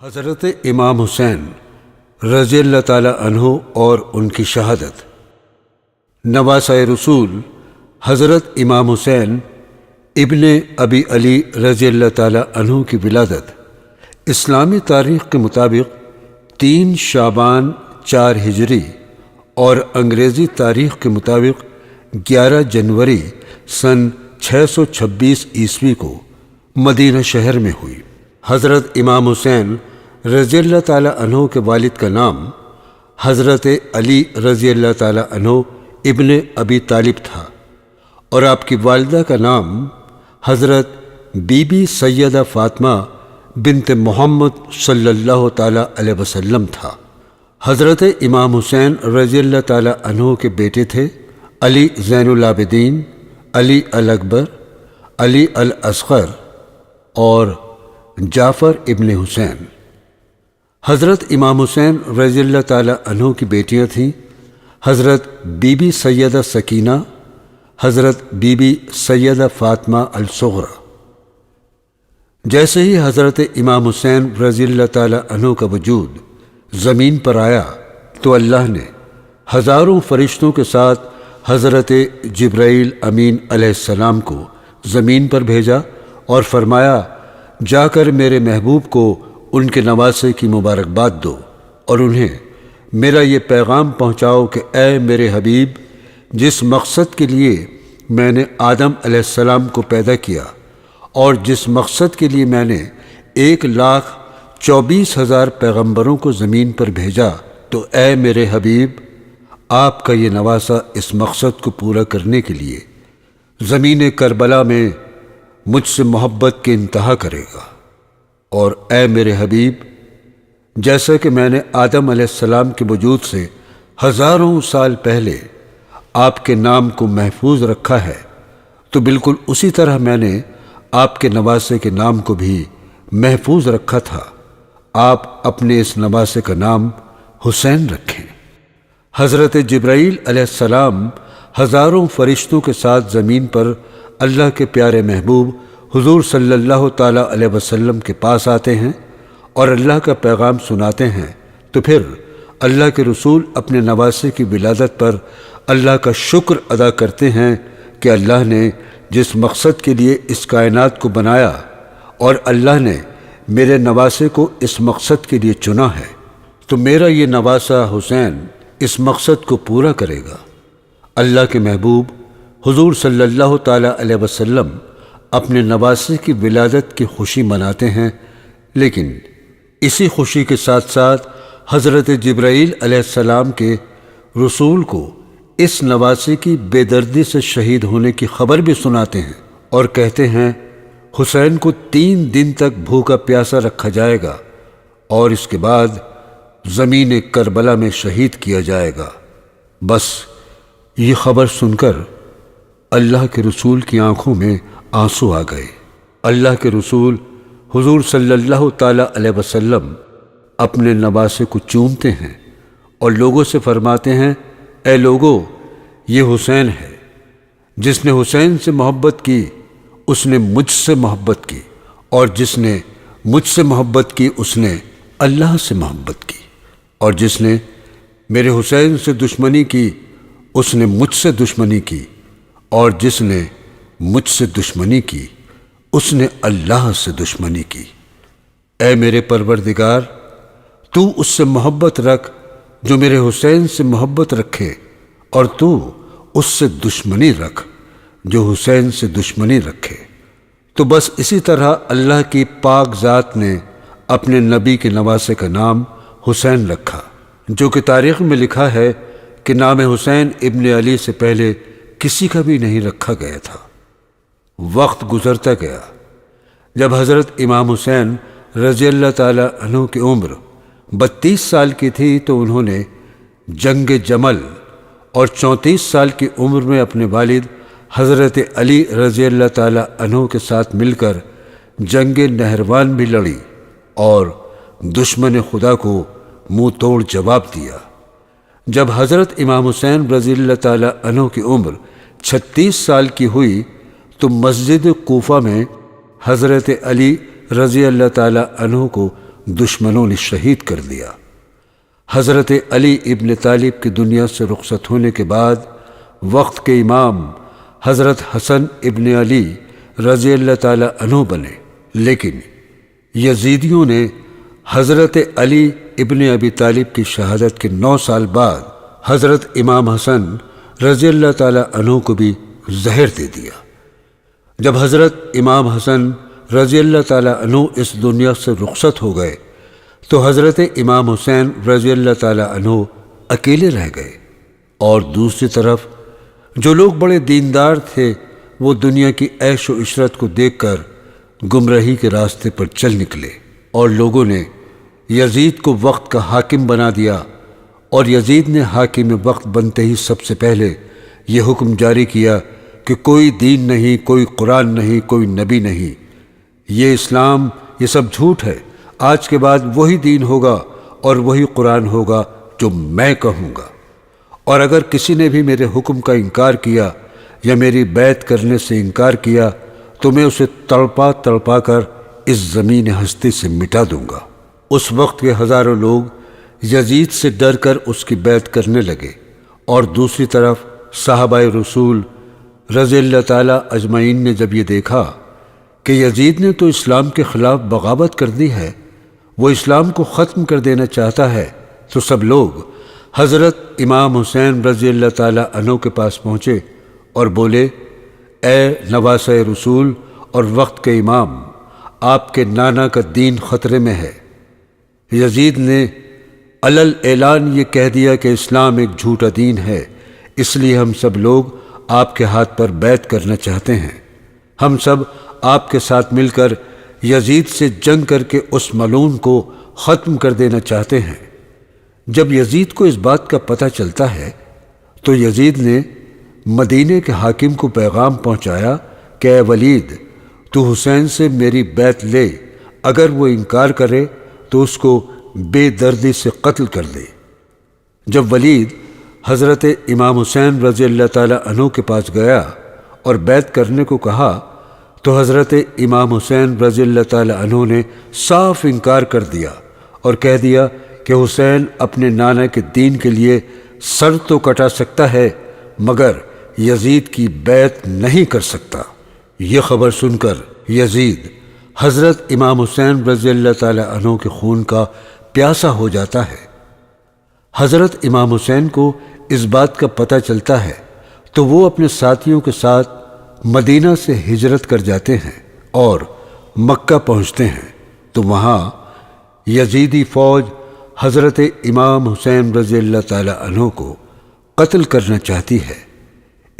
حضرت امام حسین رضی اللہ تعالیٰ عنہ اور ان کی شہادت۔ نواسۂ رسول حضرت امام حسین ابن ابی علی رضی اللہ تعالیٰ عنہ کی ولادت اسلامی تاریخ کے مطابق 3 شعبان 4 ہجری اور انگریزی تاریخ کے مطابق 11 جنوری سن 626 عیسوی کو مدینہ شہر میں ہوئی۔ حضرت امام حسین رضی اللہ تعالیٰ عنہ کے والد کا نام حضرت علی رضی اللہ تعالیٰ عنہ ابن ابی طالب تھا اور آپ کی والدہ کا نام حضرت بی بی سیدہ فاطمہ بنت محمد صلی اللہ تعالیٰ علیہ وسلم تھا۔ حضرت امام حسین رضی اللہ تعالیٰ عنہ کے بیٹے تھے علی زین العابدین، علی الاکبر، علی الاصغر اور جعفر ابن حسین۔ حضرت امام حسین رضی اللہ تعالیٰ عنہ کی بیٹیاں تھیں حضرت بی بی سیدہ سکینہ، حضرت بی بی سیدہ فاطمہ الصغریٰ۔ جیسے ہی حضرت امام حسین رضی اللہ تعالیٰ عنہ کا وجود زمین پر آیا تو اللہ نے ہزاروں فرشتوں کے ساتھ حضرت جبرائیل امین علیہ السلام کو زمین پر بھیجا اور فرمایا، جا کر میرے محبوب کو ان کے نواسے کی مبارکباد دو اور انہیں میرا یہ پیغام پہنچاؤ کہ اے میرے حبیب، جس مقصد کے لیے میں نے آدم علیہ السلام کو پیدا کیا اور جس مقصد کے لیے میں نے 1,24,000 پیغمبروں کو زمین پر بھیجا، تو اے میرے حبیب، آپ کا یہ نواسہ اس مقصد کو پورا کرنے کے لیے زمین کربلا میں مجھ سے محبت کی انتہا کرے گا۔ اور اے میرے حبیب، جیسا کہ میں نے آدم علیہ السلام کے وجود سے ہزاروں سال پہلے آپ کے نام کو محفوظ رکھا ہے، تو بالکل اسی طرح میں نے آپ کے نواسے کے نام کو بھی محفوظ رکھا تھا۔ آپ اپنے اس نواسے کا نام حسین رکھیں۔ حضرت جبرائیل علیہ السلام ہزاروں فرشتوں کے ساتھ زمین پر اللہ کے پیارے محبوب حضور صلی اللہ تعالیٰ علیہ وسلم کے پاس آتے ہیں اور اللہ کا پیغام سناتے ہیں، تو پھر اللہ کے رسول اپنے نواسے کی ولادت پر اللہ کا شکر ادا کرتے ہیں کہ اللہ نے جس مقصد کے لیے اس کائنات کو بنایا اور اللہ نے میرے نواسے کو اس مقصد کے لیے چنا ہے، تو میرا یہ نواسہ حسین اس مقصد کو پورا کرے گا۔ اللہ کے محبوب حضور صلی اللہ تعالیٰ علیہ وسلم اپنے نواسے کی ولادت کی خوشی مناتے ہیں، لیکن اسی خوشی کے ساتھ ساتھ حضرت جبرائیل علیہ السلام کے رسول کو اس نواسے کی بے دردی سے شہید ہونے کی خبر بھی سناتے ہیں اور کہتے ہیں، حسین کو 3 دن تک بھوکا پیاسا رکھا جائے گا اور اس کے بعد زمین کربلا میں شہید کیا جائے گا۔ بس یہ خبر سن کر اللہ کے رسول کی آنکھوں میں آنسو آ گئے۔ اللہ کے رسول حضور صلی اللہ تعالیٰ علیہ وسلم اپنے نواسے کو چومتے ہیں اور لوگوں سے فرماتے ہیں، اے لوگو، یہ حسین ہے۔ جس نے حسین سے محبت کی اس نے مجھ سے محبت کی، اور جس نے مجھ سے محبت کی اس نے اللہ سے محبت کی، اور جس نے میرے حسین سے دشمنی کی اس نے مجھ سے دشمنی کی، اور جس نے مجھ سے دشمنی کی اس نے اللہ سے دشمنی کی۔ اے میرے پروردگار، تو اس سے محبت رکھ جو میرے حسین سے محبت رکھے، اور تو اس سے دشمنی رکھ جو حسین سے دشمنی رکھے۔ تو بس اسی طرح اللہ کی پاک ذات نے اپنے نبی کے نواسے کا نام حسین رکھا، جو کہ تاریخ میں لکھا ہے کہ نام حسین ابن علی سے پہلے کسی کا بھی نہیں رکھا گیا تھا۔ وقت گزرتا گیا۔ جب حضرت امام حسین رضی اللہ تعالیٰ عنہ کی عمر 32 سال کی تھی تو انہوں نے جنگ جمل، اور 34 سال کی عمر میں اپنے والد حضرت علی رضی اللہ تعالیٰ عنہ کے ساتھ مل کر جنگ نہروان بھی لڑی اور دشمن خدا کو منہ توڑ جواب دیا۔ جب حضرت امام حسین رضی اللہ تعالیٰ عنہ کی عمر 36 سال کی ہوئی تو مسجد کوفہ میں حضرت علی رضی اللہ تعالیٰ عنہ کو دشمنوں نے شہید کر دیا۔ حضرت علی ابن طالب کی دنیا سے رخصت ہونے کے بعد وقت کے امام حضرت حسن ابن علی رضی اللہ تعالی عنہ بنے، لیکن یزیدیوں نے حضرت علی ابن ابی طالب کی شہادت کے 9 سال بعد حضرت امام حسن رضی اللہ تعالی عنہ کو بھی زہر دے دیا۔ جب حضرت امام حسن رضی اللہ تعالی عنہ اس دنیا سے رخصت ہو گئے تو حضرت امام حسین رضی اللہ تعالی عنہ اکیلے رہ گئے، اور دوسری طرف جو لوگ بڑے دیندار تھے وہ دنیا کی عیش و عشرت کو دیکھ کر گمراہی کے راستے پر چل نکلے، اور لوگوں نے یزید کو وقت کا حاکم بنا دیا، اور یزید نے حاکم وقت بنتے ہی سب سے پہلے یہ حکم جاری کیا کہ کوئی دین نہیں، کوئی قرآن نہیں، کوئی نبی نہیں، یہ اسلام، یہ سب جھوٹ ہے، آج کے بعد وہی دین ہوگا اور وہی قرآن ہوگا جو میں کہوں گا، اور اگر کسی نے بھی میرے حکم کا انکار کیا یا میری بیعت کرنے سے انکار کیا تو میں اسے تڑپا تڑپا کر اس زمین ہستی سے مٹا دوں گا۔ اس وقت کے ہزاروں لوگ یزید سے ڈر کر اس کی بیعت کرنے لگے، اور دوسری طرف صحابہ رسول رضی اللہ تعالی اجمعین نے جب یہ دیکھا کہ یزید نے تو اسلام کے خلاف بغاوت کر دی ہے، وہ اسلام کو ختم کر دینا چاہتا ہے، تو سب لوگ حضرت امام حسین رضی اللہ تعالی عنہ کے پاس پہنچے اور بولے، اے نواسہ رسول اور وقت کے امام، آپ کے نانا کا دین خطرے میں ہے۔ یزید نے علل اعلان یہ کہہ دیا کہ اسلام ایک جھوٹا دین ہے، اس لیے ہم سب لوگ آپ کے ہاتھ پر بیعت کرنا چاہتے ہیں۔ ہم سب آپ کے ساتھ مل کر یزید سے جنگ کر کے اس ملعون کو ختم کر دینا چاہتے ہیں۔ جب یزید کو اس بات کا پتہ چلتا ہے تو یزید نے مدینے کے حاکم کو پیغام پہنچایا کہ اے ولید، تو حسین سے میری بیعت لے، اگر وہ انکار کرے تو اس کو بے دردی سے قتل کر دے۔ جب ولید حضرت امام حسین رضی اللہ تعالی عنہ کے پاس گیا اور بیعت کرنے کو کہا تو حضرت امام حسین رضی اللہ تعالی عنہ نے صاف انکار کر دیا اور کہہ دیا کہ حسین اپنے نانا کے دین کے لیے سر تو کٹا سکتا ہے مگر یزید کی بیعت نہیں کر سکتا۔ یہ خبر سن کر یزید حضرت امام حسین رضی اللہ تعالی عنہ کے خون کا پیاسا ہو جاتا ہے۔ حضرت امام حسین کو اس بات کا پتہ چلتا ہے تو وہ اپنے ساتھیوں کے ساتھ مدینہ سے ہجرت کر جاتے ہیں اور مکہ پہنچتے ہیں، تو وہاں یزیدی فوج حضرت امام حسین رضی اللہ تعالی عنہ کو قتل کرنا چاہتی ہے۔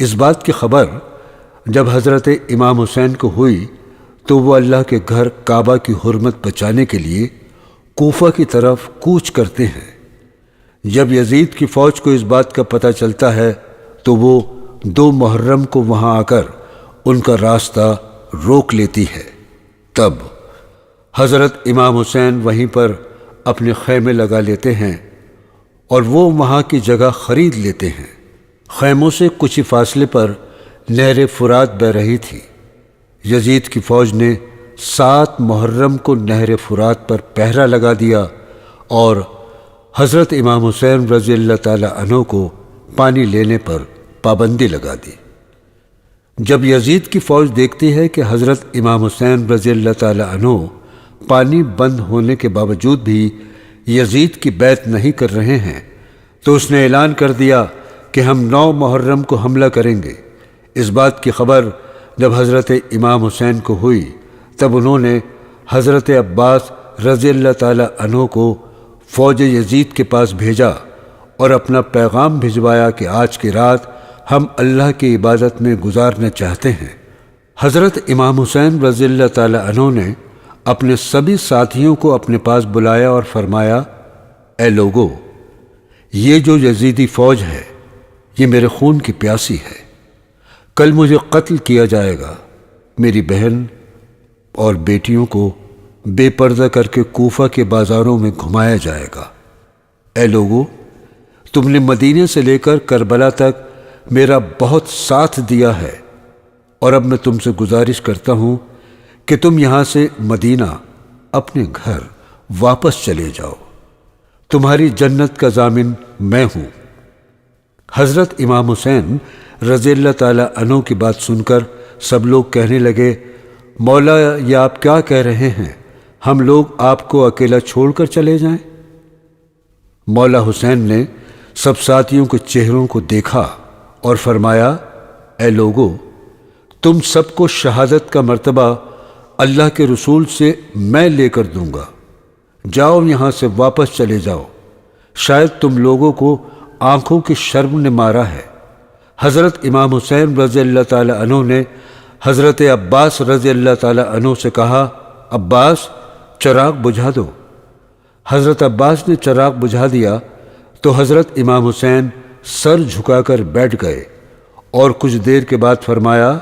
اس بات کی خبر جب حضرت امام حسین کو ہوئی تو وہ اللہ کے گھر کعبہ کی حرمت بچانے کے لیے کوفہ کی طرف کوچ کرتے ہیں۔ جب یزید کی فوج کو اس بات کا پتہ چلتا ہے تو وہ 2 محرم کو وہاں آ کر ان کا راستہ روک لیتی ہے۔ تب حضرت امام حسین وہیں پر اپنے خیمے لگا لیتے ہیں اور وہ وہاں کی جگہ خرید لیتے ہیں۔ خیموں سے کچھ ہی فاصلے پر نہر فرات بہہ رہی تھی۔ یزید کی فوج نے 7 محرم کو نہر فرات پر پہرا لگا دیا اور حضرت امام حسین رضی اللہ تعالی عنہ کو پانی لینے پر پابندی لگا دی۔ جب یزید کی فوج دیکھتی ہے کہ حضرت امام حسین رضی اللہ تعالی عنہ پانی بند ہونے کے باوجود بھی یزید کی بیعت نہیں کر رہے ہیں تو اس نے اعلان کر دیا کہ ہم 9 محرم کو حملہ کریں گے۔ اس بات کی خبر جب حضرت امام حسین کو ہوئی تب انہوں نے حضرت عباس رضی اللہ تعالی عنہ کو فوج یزید کے پاس بھیجا اور اپنا پیغام بھجوایا کہ آج کی رات ہم اللہ کی عبادت میں گزارنا چاہتے ہیں۔ حضرت امام حسین رضی اللہ تعالی عنہ نے اپنے سبھی ساتھیوں کو اپنے پاس بلایا اور فرمایا، اے لوگو، یہ جو یزیدی فوج ہے یہ میرے خون کی پیاسی ہے، کل مجھے قتل کیا جائے گا، میری بہن اور بیٹیوں کو بے پردہ کر کے کوفہ کے بازاروں میں گھمایا جائے گا۔ اے لوگو، تم نے مدینے سے لے کر کربلا تک میرا بہت ساتھ دیا ہے، اور اب میں تم سے گزارش کرتا ہوں کہ تم یہاں سے مدینہ اپنے گھر واپس چلے جاؤ، تمہاری جنت کا ضامن میں ہوں۔ حضرت امام حسین رضی اللہ تعالی عنہ کی بات سن کر سب لوگ کہنے لگے، مولا یہ آپ کیا کہہ رہے ہیں؟ ہم لوگ آپ کو اکیلا چھوڑ کر چلے جائیں؟ مولا حسین نے سب ساتھیوں کے چہروں کو دیکھا اور فرمایا، اے لوگو، تم سب کو شہادت کا مرتبہ اللہ کے رسول سے میں لے کر دوں گا، جاؤ یہاں سے واپس چلے جاؤ، شاید تم لوگوں کو آنکھوں کی شرم نے مارا ہے۔ حضرت امام حسین رضی اللہ تعالی عنہ نے حضرت عباس رضی اللہ تعالی عنہ سے کہا، عباس چراغ بجھا دو۔ حضرت عباس نے چراغ بجھا دیا تو حضرت امام حسین سر جھکا کر بیٹھ گئے اور کچھ دیر کے بعد فرمایا،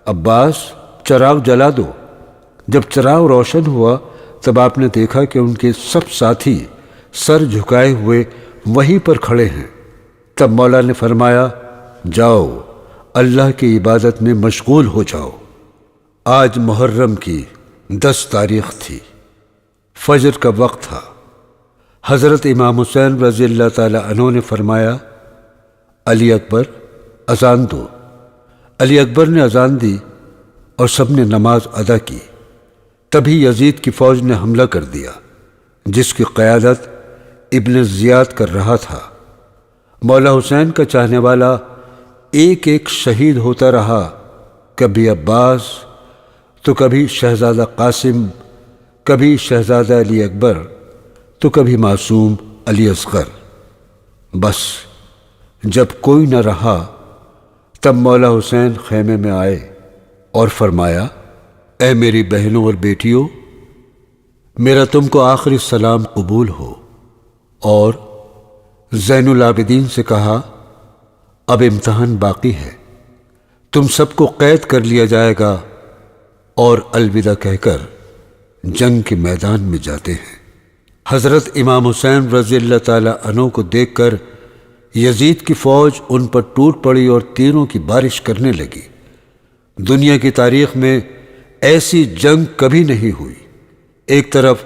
عباس چراغ جلا دو۔ جب چراغ روشن ہوا تب آپ نے دیکھا کہ ان کے سب ساتھی سر جھکائے ہوئے وہیں پر کھڑے ہیں۔ تب مولا نے فرمایا، جاؤ اللہ کی عبادت میں مشغول ہو جاؤ۔ آج محرم کی 10 تاریخ تھی، فجر کا وقت تھا۔ حضرت امام حسین رضی اللہ تعالی عنہ نے فرمایا، علی اکبر اذان دو۔ علی اکبر نے اذان دی اور سب نے نماز ادا کی۔ تبھی یزید کی فوج نے حملہ کر دیا، جس کی قیادت ابن زیاد کر رہا تھا۔ مولا حسین کا چاہنے والا ایک ایک شہید ہوتا رہا، کبھی عباس تو کبھی شہزادہ قاسم، کبھی شہزادہ علی اکبر تو کبھی معصوم علی اصغر۔ بس جب کوئی نہ رہا تب مولا حسین خیمے میں آئے اور فرمایا، اے میری بہنوں اور بیٹیوں، میرا تم کو آخری سلام قبول ہو۔ اور زین العابدین سے کہا، اب امتحان باقی ہے، تم سب کو قید کر لیا جائے گا اور الوداع کہہ کر جنگ کے میدان میں جاتے ہیں۔ حضرت امام حسین رضی اللہ تعالی عنہ کو دیکھ کر یزید کی فوج ان پر ٹوٹ پڑی اور تیروں کی بارش کرنے لگی۔ دنیا کی تاریخ میں ایسی جنگ کبھی نہیں ہوئی۔ ایک طرف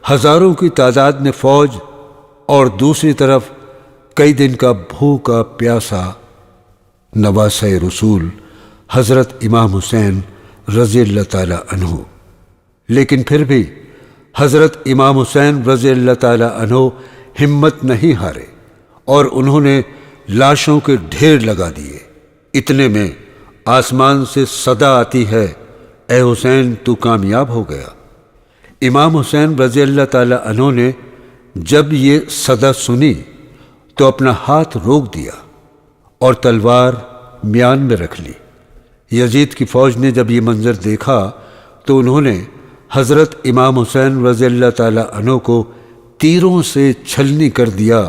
ہزاروں کی تعداد میں فوج اور دوسری طرف کئی دن کا بھوکا پیاسا نواسہ رسول حضرت امام حسین رضی اللہ تعالی عنہ۔ لیکن پھر بھی حضرت امام حسین رضی اللہ تعالی عنہ ہمت نہیں ہارے اور انہوں نے لاشوں کے ڈھیر لگا دیے۔ اتنے میں آسمان سے صدا آتی ہے، اے حسین تو کامیاب ہو گیا۔ امام حسین رضی اللہ تعالی عنہ نے جب یہ صدا سنی تو اپنا ہاتھ روک دیا اور تلوار میان میں رکھ لی۔ یزید کی فوج نے جب یہ منظر دیکھا تو انہوں نے حضرت امام حسین رضی اللہ تعالی عنہ کو تیروں سے چھلنی کر دیا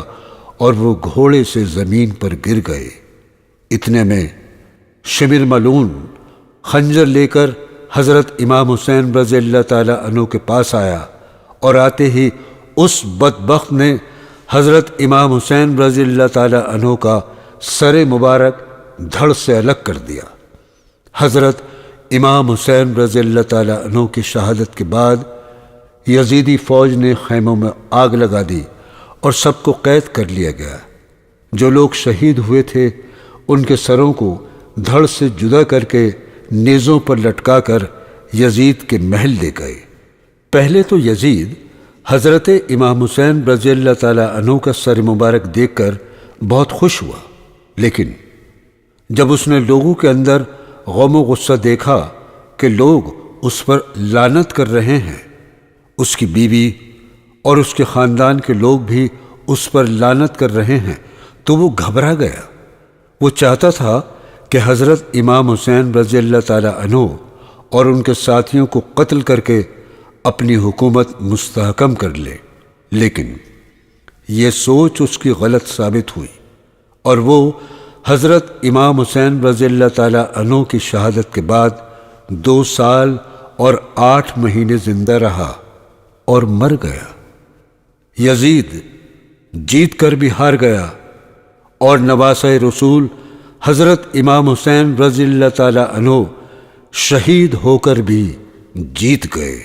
اور وہ گھوڑے سے زمین پر گر گئے۔ اتنے میں شمر ملعون خنجر لے کر حضرت امام حسین رضی اللہ تعالی عنہ کے پاس آیا اور آتے ہی اس بدبخت نے حضرت امام حسین رضی اللہ تعالی عنہ کا سر مبارک دھڑ سے الگ کر دیا۔ حضرت امام حسین رضی اللہ تعالی عنہ کی شہادت کے بعد یزیدی فوج نے خیموں میں آگ لگا دی اور سب کو قید کر لیا گیا۔ جو لوگ شہید ہوئے تھے ان کے سروں کو دھڑ سے جدا کر کے نیزوں پر لٹکا کر یزید کے محل لے گئے۔ پہلے تو یزید حضرت امام حسین رضی اللہ تعالی عنہ کا سر مبارک دیکھ کر بہت خوش ہوا، لیکن جب اس نے لوگوں کے اندر غم و غصہ دیکھا کہ لوگ اس پر لعنت کر رہے ہیں، اس کی بیوی اور اس کے خاندان کے لوگ بھی اس پر لعنت کر رہے ہیں، تو وہ گھبرا گیا۔ وہ چاہتا تھا کہ حضرت امام حسین رضی اللہ تعالی عنہ اور ان کے ساتھیوں کو قتل کر کے اپنی حکومت مستحکم کر لے، لیکن یہ سوچ اس کی غلط ثابت ہوئی اور وہ حضرت امام حسین رضی اللہ تعالی عنہ کی شہادت کے بعد 2 سال اور 8 مہینے زندہ رہا اور مر گیا۔ یزید جیت کر بھی ہار گیا اور نواسہ رسول حضرت امام حسین رضی اللہ تعالی عنہ شہید ہو کر بھی جیت گئے۔